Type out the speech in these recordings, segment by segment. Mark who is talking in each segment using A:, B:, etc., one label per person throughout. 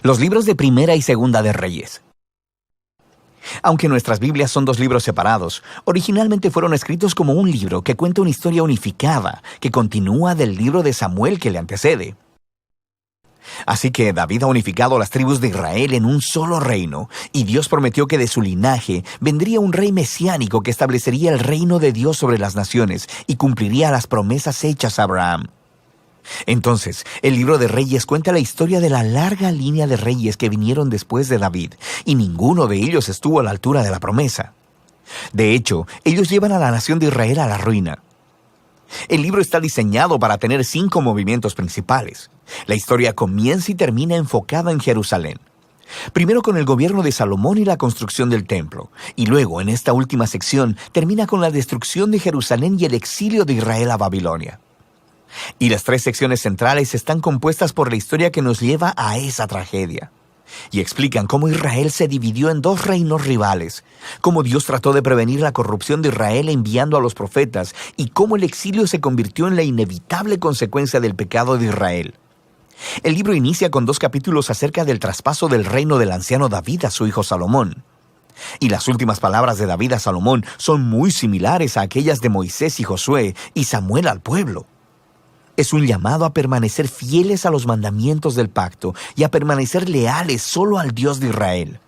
A: Los libros de Primera y Segunda de Reyes. Aunque nuestras Biblias son dos libros separados, originalmente fueron escritos como un libro que cuenta una historia unificada, que continúa del libro de Samuel que le antecede. Así que David ha unificado las tribus de Israel en un solo reino, y Dios prometió que de su linaje vendría un rey mesiánico que establecería el reino de Dios sobre las naciones y cumpliría las promesas hechas a Abraham. Entonces, el libro de Reyes cuenta la historia de la larga línea de reyes que vinieron después de David, y ninguno de ellos estuvo a la altura de la promesa. De hecho, ellos llevan a la nación de Israel a la ruina. El libro está diseñado para tener 5 movimientos principales. La historia comienza y termina enfocada en Jerusalén. Primero con el gobierno de Salomón y la construcción del templo, y luego, en esta última sección, termina con la destrucción de Jerusalén y el exilio de Israel a Babilonia. Y las 3 secciones centrales están compuestas por la historia que nos lleva a esa tragedia. Y explican cómo Israel se dividió en 2 reinos rivales, cómo Dios trató de prevenir la corrupción de Israel enviando a los profetas, y cómo el exilio se convirtió en la inevitable consecuencia del pecado de Israel. El libro inicia con 2 capítulos acerca del traspaso del reino del anciano David a su hijo Salomón. Y las últimas palabras de David a Salomón son muy similares a aquellas de Moisés y Josué y Samuel al pueblo. Es un llamado a permanecer fieles a los mandamientos del pacto y a permanecer leales solo al Dios de Israel.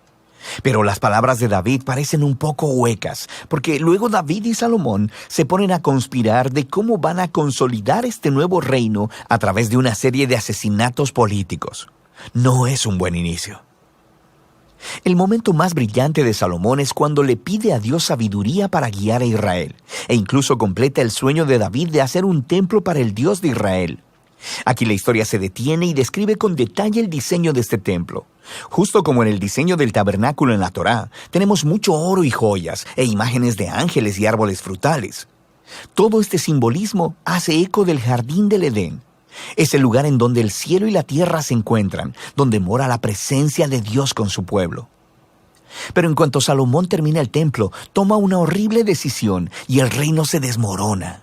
A: Pero las palabras de David parecen un poco huecas, porque luego David y Salomón se ponen a conspirar de cómo van a consolidar este nuevo reino a través de una serie de asesinatos políticos. No es un buen inicio. El momento más brillante de Salomón es cuando le pide a Dios sabiduría para guiar a Israel, e incluso completa el sueño de David de hacer un templo para el Dios de Israel. Aquí la historia se detiene y describe con detalle el diseño de este templo. Justo como en el diseño del tabernáculo en la Torá, tenemos mucho oro y joyas, e imágenes de ángeles y árboles frutales. Todo este simbolismo hace eco del jardín del Edén. Es el lugar en donde el cielo y la tierra se encuentran, donde mora la presencia de Dios con su pueblo. Pero en cuanto Salomón termina el templo, toma una horrible decisión y el reino se desmorona.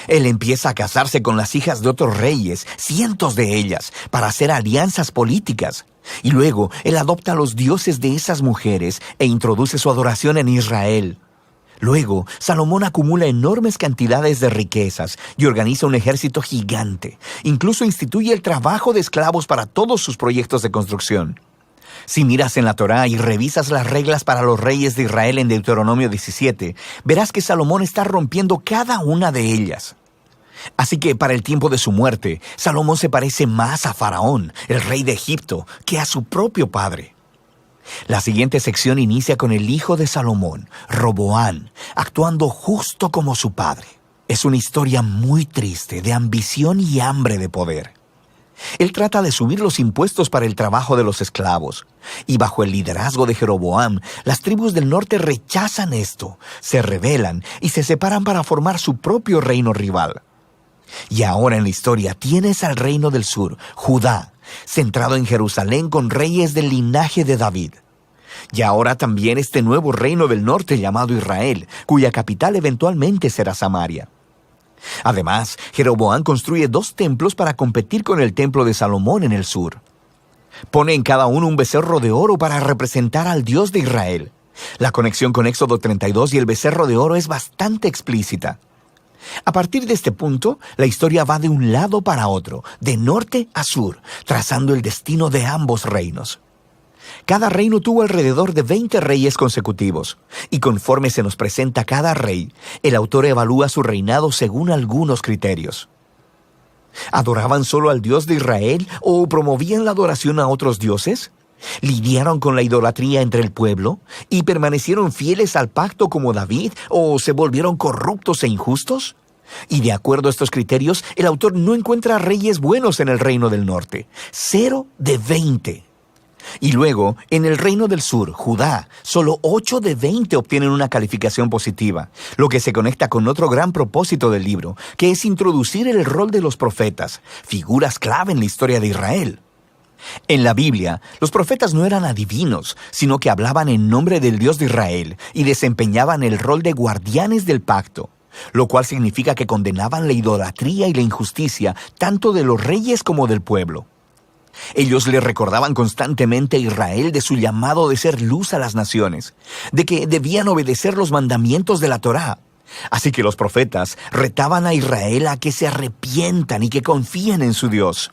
A: Él empieza a casarse con las hijas de otros reyes, cientos de ellas, para hacer alianzas políticas. Y luego, él adopta a los dioses de esas mujeres e introduce su adoración en Israel. Luego, Salomón acumula enormes cantidades de riquezas y organiza un ejército gigante. Incluso instituye el trabajo de esclavos para todos sus proyectos de construcción. Si miras en la Torá y revisas las reglas para los reyes de Israel en Deuteronomio 17, verás que Salomón está rompiendo cada una de ellas. Así que para el tiempo de su muerte, Salomón se parece más a Faraón, el rey de Egipto, que a su propio padre. La siguiente sección inicia con el hijo de Salomón, Roboam, actuando justo como su padre. Es una historia muy triste de ambición y hambre de poder. Él trata de subir los impuestos para el trabajo de los esclavos, y bajo el liderazgo de Jeroboam, las tribus del norte rechazan esto, se rebelan y se separan para formar su propio reino rival. Y ahora en la historia tienes al reino del sur, Judá, centrado en Jerusalén con reyes del linaje de David. Y ahora también este nuevo reino del norte llamado Israel, cuya capital eventualmente será Samaria. Además, Jeroboam construye 2 templos para competir con el templo de Salomón en el sur. Pone en cada uno un becerro de oro para representar al Dios de Israel. La conexión con Éxodo 32 y el becerro de oro es bastante explícita. A partir de este punto, la historia va de un lado para otro, de norte a sur, trazando el destino de ambos reinos. Cada reino tuvo alrededor de 20 reyes consecutivos, y conforme se nos presenta cada rey, el autor evalúa su reinado según algunos criterios. ¿Adoraban solo al Dios de Israel o promovían la adoración a otros dioses? ¿Lidiaron con la idolatría entre el pueblo y permanecieron fieles al pacto como David o se volvieron corruptos e injustos? Y de acuerdo a estos criterios, el autor no encuentra reyes buenos en el reino del norte. 0 de 20. Y luego, en el reino del sur, Judá, solo 8 de 20 obtienen una calificación positiva, lo que se conecta con otro gran propósito del libro, que es introducir el rol de los profetas, figuras clave en la historia de Israel. En la Biblia, los profetas no eran adivinos, sino que hablaban en nombre del Dios de Israel y desempeñaban el rol de guardianes del pacto, lo cual significa que condenaban la idolatría y la injusticia tanto de los reyes como del pueblo. Ellos le recordaban constantemente a Israel de su llamado de ser luz a las naciones, de que debían obedecer los mandamientos de la Torá. Así que los profetas retaban a Israel a que se arrepientan y que confíen en su Dios.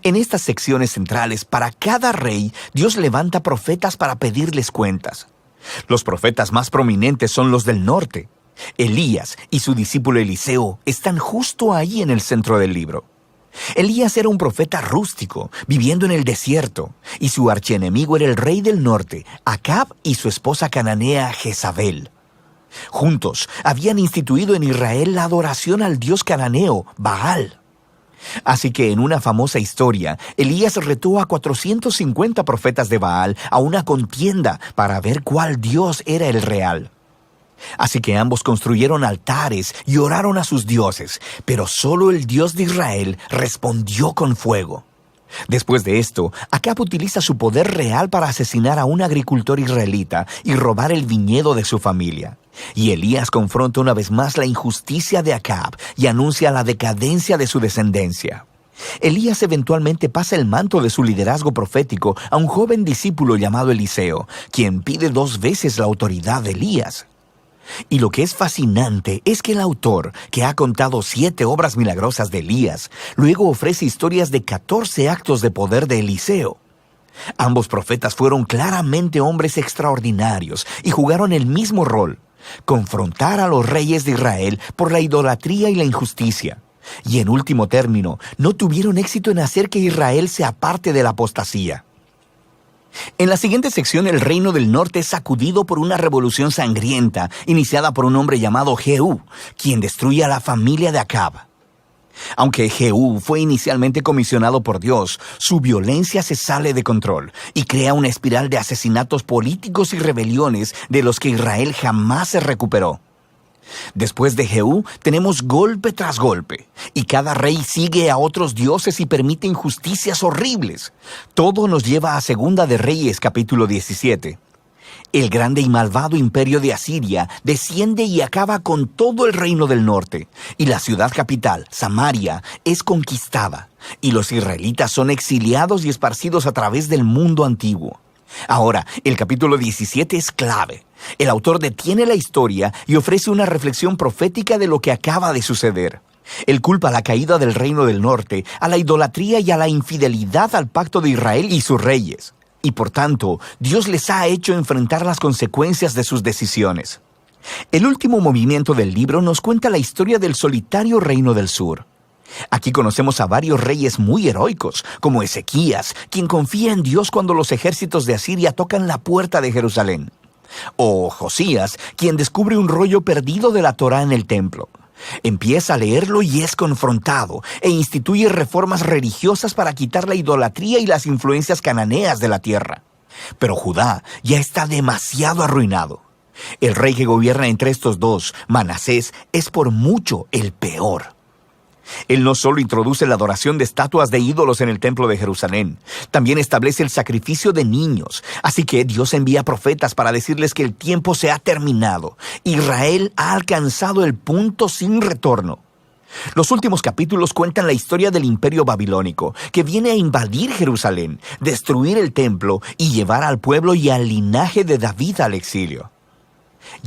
A: En estas secciones centrales, para cada rey, Dios levanta profetas para pedirles cuentas. Los profetas más prominentes son los del norte. Elías y su discípulo Eliseo están justo ahí en el centro del libro. Elías era un profeta rústico, viviendo en el desierto, y su archienemigo era el rey del norte, Acab, y su esposa cananea Jezabel. Juntos habían instituido en Israel la adoración al dios cananeo, Baal. Así que en una famosa historia, Elías retó a 450 profetas de Baal a una contienda para ver cuál dios era el real. Así que ambos construyeron altares y oraron a sus dioses, pero solo el Dios de Israel respondió con fuego. Después de esto, Acab utiliza su poder real para asesinar a un agricultor israelita y robar el viñedo de su familia. Y Elías confronta una vez más la injusticia de Acab y anuncia la decadencia de su descendencia. Elías eventualmente pasa el manto de su liderazgo profético a un joven discípulo llamado Eliseo, quien pide 2 veces la autoridad de Elías. Y lo que es fascinante es que el autor, que ha contado 7 obras milagrosas de Elías, luego ofrece historias de 14 actos de poder de Eliseo. Ambos profetas fueron claramente hombres extraordinarios y jugaron el mismo rol: confrontar a los reyes de Israel por la idolatría y la injusticia. Y en último término, no tuvieron éxito en hacer que Israel se aparte de la apostasía. En la siguiente sección, el reino del norte es sacudido por una revolución sangrienta iniciada por un hombre llamado Jehú, quien destruye a la familia de Acab. Aunque Jehú fue inicialmente comisionado por Dios, su violencia se sale de control y crea una espiral de asesinatos políticos y rebeliones de los que Israel jamás se recuperó. Después de Jehú, tenemos golpe tras golpe, y cada rey sigue a otros dioses y permite injusticias horribles. Todo nos lleva a Segunda de Reyes, capítulo 17. El grande y malvado imperio de Asiria desciende y acaba con todo el reino del norte, y la ciudad capital, Samaria, es conquistada, y los israelitas son exiliados y esparcidos a través del mundo antiguo. Ahora, el capítulo 17 es clave. El autor detiene la historia y ofrece una reflexión profética de lo que acaba de suceder. Él culpa la caída del reino del norte a la idolatría y a la infidelidad al pacto de Israel y sus reyes. Y por tanto, Dios les ha hecho enfrentar las consecuencias de sus decisiones. El último movimiento del libro nos cuenta la historia del solitario reino del sur. Aquí conocemos a varios reyes muy heroicos, como Ezequías, quien confía en Dios cuando los ejércitos de Asiria tocan la puerta de Jerusalén. O Josías, quien descubre un rollo perdido de la Torá en el templo. Empieza a leerlo y es confrontado, e instituye reformas religiosas para quitar la idolatría y las influencias cananeas de la tierra. Pero Judá ya está demasiado arruinado. El rey que gobierna entre estos dos, Manasés, es por mucho el peor. Él no solo introduce la adoración de estatuas de ídolos en el templo de Jerusalén, también establece el sacrificio de niños. Así que Dios envía profetas para decirles que el tiempo se ha terminado. Israel ha alcanzado el punto sin retorno. Los últimos capítulos cuentan la historia del imperio babilónico, que viene a invadir Jerusalén, destruir el templo y llevar al pueblo y al linaje de David al exilio.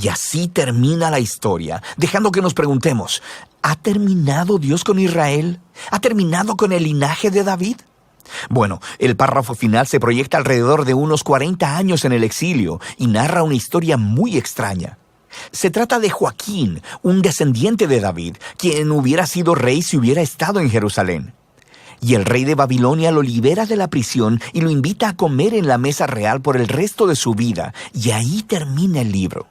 A: Y así termina la historia, dejando que nos preguntemos: ¿ha terminado Dios con Israel? ¿Ha terminado con el linaje de David? Bueno, el párrafo final se proyecta alrededor de unos 40 años en el exilio y narra una historia muy extraña. Se trata de Joaquín, un descendiente de David, quien hubiera sido rey si hubiera estado en Jerusalén. Y el rey de Babilonia lo libera de la prisión y lo invita a comer en la mesa real por el resto de su vida, y ahí termina el libro.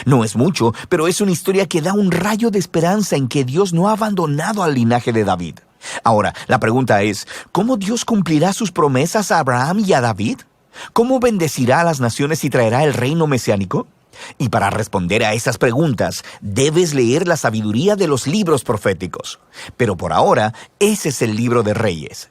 A: No es mucho, pero es una historia que da un rayo de esperanza en que Dios no ha abandonado al linaje de David. Ahora, la pregunta es, ¿cómo Dios cumplirá sus promesas a Abraham y a David? ¿Cómo bendecirá a las naciones y traerá el reino mesiánico? Y para responder a esas preguntas, debes leer la sabiduría de los libros proféticos. Pero por ahora, ese es el libro de Reyes.